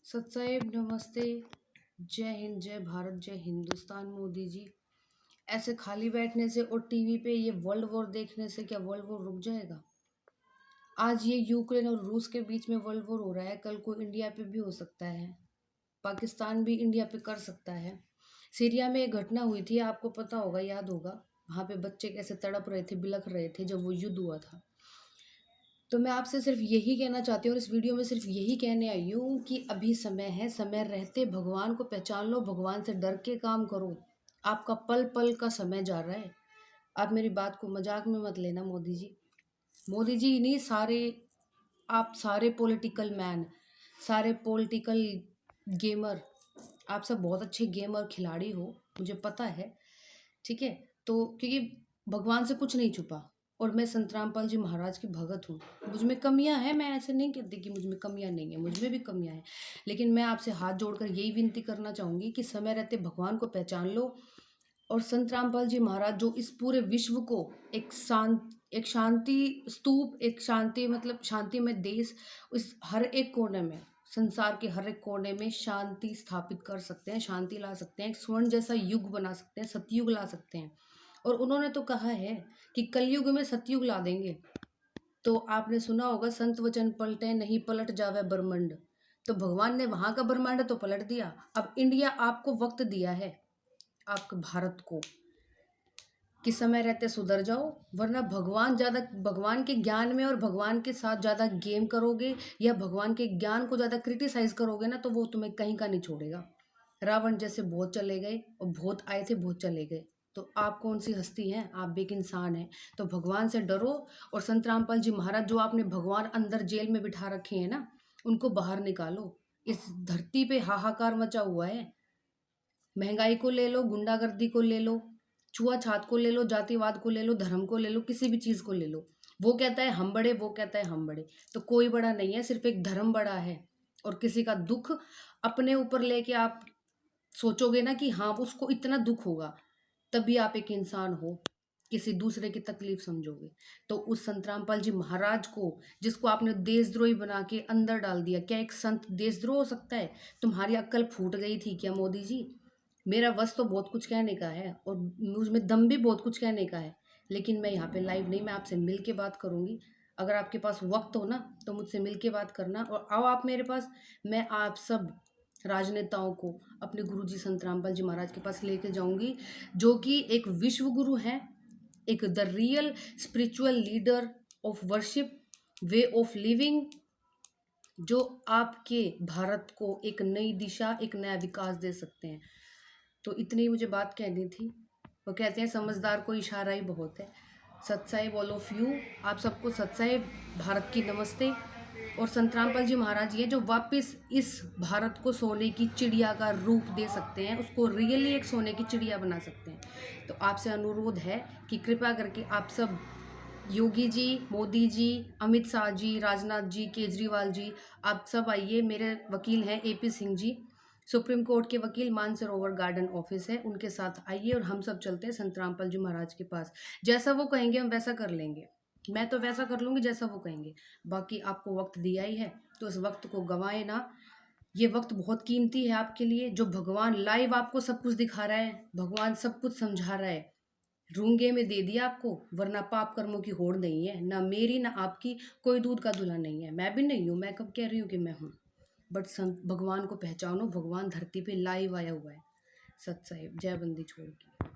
सत साहिब नमस्ते। जय हिंद, जय भारत, जय हिंदुस्तान। मोदी जी, ऐसे खाली बैठने से और टीवी पे ये वर्ल्ड वॉर देखने से क्या वर्ल्ड वॉर रुक जाएगा? आज ये यूक्रेन और रूस के बीच में वर्ल्ड वॉर हो रहा है, कल को इंडिया पे भी हो सकता है। पाकिस्तान भी इंडिया पे कर सकता है। सीरिया में एक घटना हुई थी, आपको पता होगा, याद होगा। वहाँ पे बच्चे कैसे तड़प रहे थे, बिलख रहे थे जब वो युद्ध हुआ था। तो मैं आपसे सिर्फ यही कहना चाहती हूँ और इस वीडियो में सिर्फ यही कहने आई हूँ कि अभी समय है, समय रहते भगवान को पहचान लो, भगवान से डर के काम करो। आपका पल पल का समय जा रहा है। आप मेरी बात को मजाक में मत लेना मोदी जी। मोदी जी नहीं, सारे आप सारे पॉलिटिकल मैन, सारे पॉलिटिकल गेमर, आप सब बहुत अच्छे गेमर खिलाड़ी हो, मुझे पता है। ठीक है, तो क्योंकि भगवान से कुछ नहीं छुपा और मैं संत रामपाल जी महाराज की भगत हूँ। मुझ में कमियां हैं, मैं ऐसे नहीं कहती कि मुझ में कमियां नहीं है, मुझ में भी कमियां हैं। लेकिन मैं आपसे हाथ जोड़कर यही विनती करना चाहूँगी कि समय रहते भगवान को पहचान लो। और संत रामपाल जी महाराज जो इस पूरे विश्व को एक शांति स्तूप, एक शांति मतलब शांति में देश, इस हर एक कोने में, संसार के हर एक कोने में शांति स्थापित कर सकते हैं, शांति ला सकते हैं, एक स्वर्ण जैसा युग बना सकते हैं, सतयुग ला सकते हैं। और उन्होंने तो कहा है कि कलयुग में सतयुग ला देंगे। तो आपने सुना होगा, संत वचन पलटे नहीं पलट जावे ब्रह्मांड। तो भगवान ने वहां का ब्रह्मांड तो पलट दिया। अब इंडिया आपको वक्त दिया है, आपके भारत को, कि समय रहते सुधर जाओ, वरना भगवान के ज्ञान में और भगवान के साथ ज़्यादा गेम करोगे या भगवान के ज्ञान को ज़्यादा क्रिटिसाइज करोगे ना, तो वो तुम्हें कहीं का नहीं छोड़ेगा। रावण जैसे बहुत चले गए और बहुत आए थे, बहुत चले गए। तो आप कौन सी हस्ती हैं? आप भी एक इंसान हैं। तो भगवान से डरो। और संत रामपाल जी महाराज जो आपने भगवान अंदर जेल में बिठा रखे हैं ना, उनको बाहर निकालो। इस धरती पे हाहाकार मचा हुआ है। महंगाई को ले लो, गुंडागर्दी को ले लो, छुआछात को ले लो, जातिवाद को ले लो, धर्म को ले लो, किसी भी चीज को ले लो। वो कहता है हम बड़े, वो कहता है हम बड़े। तो कोई बड़ा नहीं है, सिर्फ एक धर्म बड़ा है। और किसी का दुख अपने ऊपर लेके आप सोचोगे ना कि हाँ उसको इतना दुख होगा, तभी आप एक इंसान हो। किसी दूसरे की तकलीफ समझोगे। तो उस संत रामपाल जी महाराज को, जिसको आपने देशद्रोही बना के अंदर डाल दिया, क्या एक संत देशद्रोह हो सकता है? तुम्हारी अक्ल फूट गई थी क्या मोदी जी? मेरा बस तो बहुत कुछ कहने का है और मुझ में दम भी बहुत कुछ कहने का है, लेकिन मैं यहाँ पे लाइव नहीं, मैं आपसे मिल के बात करूँगी। अगर आपके पास वक्त हो ना, तो मुझसे मिल के बात करना और आओ आप मेरे पास। मैं आप सब राजनेताओं को अपने गुरुजी संत रामपाल जी महाराज के पास लेके जाऊंगी, जो कि एक विश्व गुरु हैं, एक the real spiritual leader of worship, way of living, जो आपके भारत को एक नई दिशा, एक नया विकास दे सकते हैं। तो इतनी मुझे बात कहनी थी। वो कहते हैं समझदार को इशारा ही बहुत है। सत साहिब ऑल ऑफ यू, आप सबको सत साहिब भारत की नमस्ते। और संत रामपाल जी महाराज ये जो वापस इस भारत को सोने की चिड़िया का रूप दे सकते हैं, उसको रियली एक सोने की चिड़िया बना सकते हैं। तो आपसे अनुरोध है कि कृपया करके आप सब, योगी जी, मोदी जी, अमित शाह जी, राजनाथ जी, केजरीवाल जी, आप सब आइए। मेरे वकील हैं AP Singh ji, supreme court के वकील, मानसरोवर गार्डन ऑफिस है, उनके साथ आइए और हम सब चलते हैं संत रामपाल जी महाराज के पास। जैसा वो कहेंगे हम वैसा कर लेंगे। मैं तो वैसा कर लूँगी जैसा वो कहेंगे। बाकी आपको वक्त दिया ही है, तो इस वक्त को गंवाए ना। ये वक्त बहुत कीमती है आपके लिए, जो भगवान लाइव आपको सब कुछ दिखा रहा है, भगवान सब कुछ समझा रहा है। रूंगे में दे दिया आपको, वरना पाप कर्मों की होड़ नहीं है, ना मेरी ना आपकी। कोई दूध का दूल्हा नहीं है, मैं भी नहीं हूँ। मैं कब कह रही हूँ कि मैं हूँ? बट संत भगवान को पहचानो, भगवान धरती पे लाइव आया हुआ है। सत साहिब, जय बंदी छोड़ की।